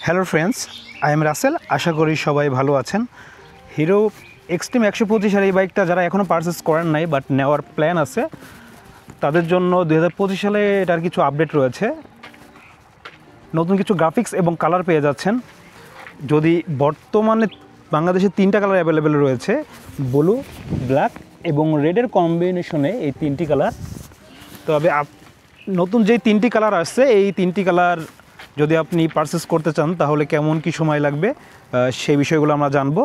Hello friends, I am Rasel. আশা করি সবাই ভালো আছেন। হিরো এক্সট্রিম 125 এই বাইকটা যারা এখনও পারচেস করেন নাই বাট নেওয়ার প্ল্যান আছে, তাদের জন্য 2025 সালে এটার কিছু আপডেট রয়েছে। নতুন কিছু গ্রাফিক্স এবং কালার পেয়ে যাচ্ছেন। যদি বর্তমানে বাংলাদেশে 3টা কালার অ্যাভেলেবেল রয়েছে, ব্লু, ব্ল্যাক এবং রেডের কম্বিনেশনে এই 3টি কালার। তবে নতুন যেই 3টি কালার আসছে, এই 3টি কালার যদি আপনি পারচেস করতে চান তাহলে কেমন কি সময় লাগবে সেই বিষয়গুলো আমরা জানবো।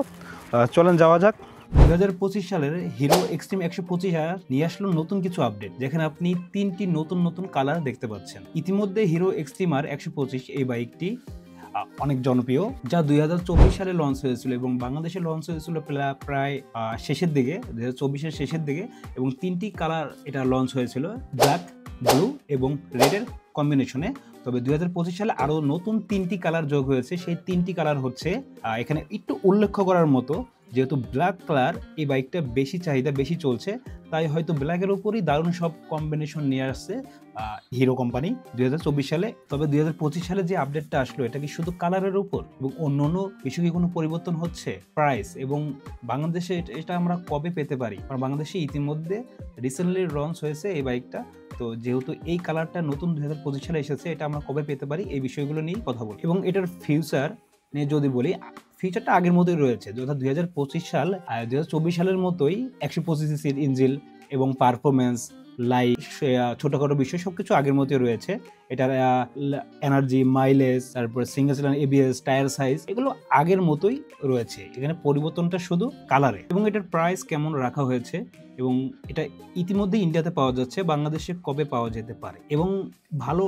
চলেন যাওয়া যাক। 2025 সালের হিরো এক্সট্রিম 125 নিয়ে আসলো নতুন কিছু আপডেট, যেখানে আপনি 3টি নতুন কালার দেখতে পাচ্ছেন। ইতিমধ্যে হিরো এক্সট্রিমার 125 এই বাইকটি অনেক জনপ্রিয়, যা 2024 সালে লঞ্চ হয়েছিল এবং বাংলাদেশে লঞ্চ হয়েছিল প্রায় শেষের দিকে, 2024-এর শেষের দিকে। এবং 3টি কালার এটা লঞ্চ হয়েছিল, ব্ল্যাক, ব্লু এবং রেডের কম্বিনেশনে। তবে 2025 সালে আরও নতুন 3টি কালার যোগ হয়েছে। সেই 3টি কালার হচ্ছে, এখানে একটু উল্লেখ করার মতো, যেহেতু ব্ল্যাক কালার এই বাইকটা বেশি চাহিদা, বেশি চলছে, তাই হয়তো ব্ল্যাকের উপরই দারুণ সব কম্বিনেশন নিয়ে আসছে হিরো কোম্পানি 2024 সালে। তবে 2025 সালে যে আপডেটটা আসলো, এটা কি শুধু কালারের উপর এবং অন্য বিষয়ে কি কোনো পরিবর্তন হচ্ছে? প্রাইস এবং বাংলাদেশে এটা আমরা কবে পেতে পারি? কারণ বাংলাদেশে ইতিমধ্যে রিসেন্টলি লঞ্চ হয়েছে এই বাইকটা। তো যেহেতু এই কালারটা নতুন 2025 সালে এসেছে, এটা আমরা কবে পেতে পারি এই বিষয়গুলো নিয়েই কথা বলি। এবং এটার ফিউচার নিয়ে যদি বলি, ফিচারটা আগের মতোই রয়েছে, অর্থাৎ 2025 সাল 2024 সালের মতোই 125 সিসির ইঞ্জিন এবং পারফরমেন্স, লাইট, ছোটখাটো বিষয় সবকিছু আগের মতোই রয়েছে। এটার এনার্জি, মাইলেজ, তারপর single cylinder ABS, tyre size, এগুলো আগের মতোই রয়েছে। এখানে পরিবর্তনটা শুধু কালারে। এবং এটার প্রাইস কেমন রাখা হয়েছে এবং এটা ইতিমধ্যে ইন্ডিয়াতে পাওয়া যাচ্ছে, বাংলাদেশে কবে পাওয়া যেতে পারে। এবং ভালো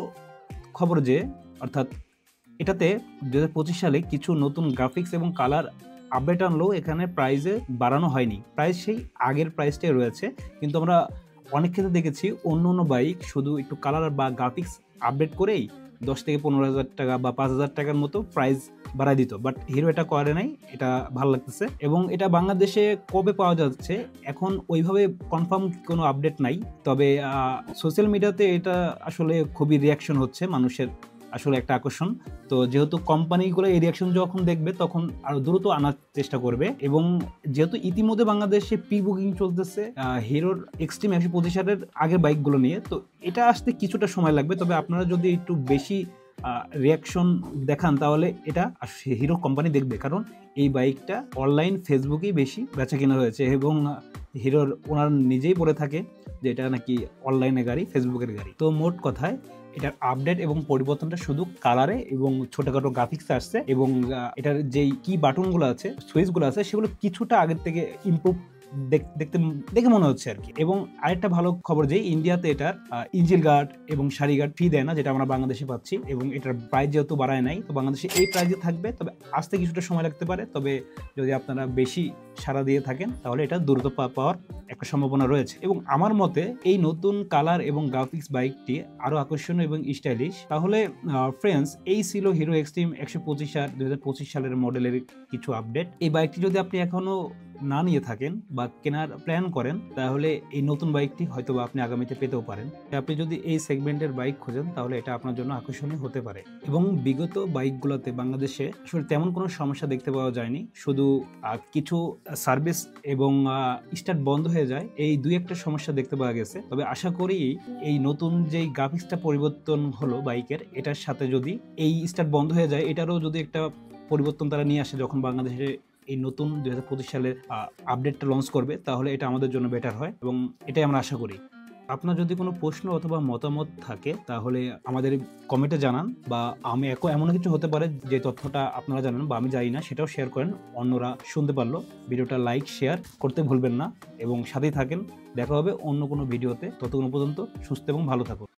খবর যে, অর্থাৎ এটাতে 2025 সালে কিছু নতুন গ্রাফিক্স এবং কালার আপডেট আনলেও এখানে প্রাইসে বাড়ানো হয়নি, প্রাইস সেই আগের প্রাইসটাই রয়েছে। কিন্তু আমরা অনেক ক্ষেত্রে দেখেছি অন্য বাইক শুধু একটু কালার বা গ্রাফিক্স আপডেট করেই 10 থেকে 15,000 টাকা বা 5,000 টাকার মতো প্রাইস বাড়াই দিত, বাট হিরো এটা করে নাই। এটা ভালো লাগতেছে। এবং এটা বাংলাদেশে কবে পাওয়া যাচ্ছে এখন ওইভাবে কনফার্ম কোনো আপডেট নাই। তবে সোশ্যাল মিডিয়াতে এটা আসলে খুবই রিয়াকশন হচ্ছে মানুষের, আসলে একটা আকর্ষণ। তো যেহেতু কোম্পানিগুলো এই রিয়াকশন যখন দেখবে তখন আরো দ্রুত আনার চেষ্টা করবে। এবং যেহেতু ইতিমধ্যে বাংলাদেশে প্রি বুকিং চলতেছে হিরোর এক্সট্রিম 125 সালের আগের বাইকগুলো নিয়ে, তো এটা আসতে কিছুটা সময় লাগবে। তবে আপনারা যদি একটু বেশি রিয়াকশন দেখান তাহলে এটা হিরো কোম্পানি দেখবে, কারণ এই বাইকটা অনলাইন ফেসবুকেই বেশি বেচা কেনা হয়েছে। এবং হিরোর ওনার নিজেই বলে থাকে যে এটা নাকি অনলাইনে গাড়ি, ফেসবুকের গাড়ি। তো মোট কথায় এটার আপডেট এবং পরিবর্তনটা শুধু কালারে এবং ছোটখাটো গ্রাফিক্স আসছে। এবং এটার যেই কি বাটনগুলো আছে, সুইচগুলো আছে, সেগুলো কিছুটা আগের থেকে ইমপ্রুভ দেখে মনে হচ্ছে আর কি। এবং আরেকটা ভালো খবর যে ইন্ডিয়াতে এটার ইঞ্জিন গার্ড এবং সারি গার্ড ফ্রি দেয় না, যেটা আমরা বাংলাদেশে পাচ্ছি। এবং এটার প্রাইস যেহেতু বাড়ায় নাই, তো বাংলাদেশে এই প্রাইসে থাকবে। তবে আসতে কিছুটা সময় লাগতে পারে। তবে যদি আপনারা বেশি সাড়া দিয়ে থাকেন তাহলে এটা দ্রুত পাওয়ার একটা সম্ভাবনা রয়েছে। এবং আমার মতে এই নতুন কালার এবং গ্রাফিক্স বাইকটি আরো আকর্ষণীয় এবং স্টাইলিশ। তাহলে ফ্রেন্ডস, এই ছিল হিরো এক্সট্রিম 125 2025 সালের মডেলের কিছু আপডেট। এই বাইকটি যদি আপনি এখনো না নিয়ে থাকেন বা কেনার প্ল্যান করেন, তাহলে এই নতুন বাইকটি হয়তো বা আপনি আগামীতে পেতেও পারেন। আপনি যদি এই সেগমেন্টের বাইক খোঁজেন তাহলে এটা আপনার জন্য আকর্ষণীয় হতে পারে। এবং বিগত বাইকগুলোতে বাংলাদেশে আসলে তেমন কোনো সমস্যা দেখতে পাওয়া যায়নি, শুধু কিছু সার্ভিস এবং স্টার্ট বন্ধ হয়ে যায়, এই দুই একটা সমস্যা দেখতে পাওয়া গেছে। তবে আশা করি এই নতুন যেই গ্রাফিক্সটা পরিবর্তন হলো বাইকের, এটার সাথে যদি এই স্টার্ট বন্ধ হয়ে যায়, এটারও যদি একটা পরিবর্তন তারা নিয়ে আসে যখন বাংলাদেশে এই নতুন 2025 সালের আপডেটটা লঞ্চ করবে, তাহলে এটা আমাদের জন্য বেটার হয় এবং এটাই আমরা আশা করি। আপনার যদি কোনো প্রশ্ন অথবা মতামত থাকে তাহলে আমাদের কমেন্টে জানান, বা আমি এমন কিছু হতে পারে যে তথ্যটা আপনারা জানেন বা আমি জানি না, সেটাও শেয়ার করেন, অন্যরা শুনতে পারলো। ভিডিওটা লাইক শেয়ার করতে ভুলবেন না এবং সাথেই থাকেন। দেখা হবে অন্য কোনো ভিডিওতে। ততক্ষণ পর্যন্ত সুস্থ এবং ভালো থাকুন।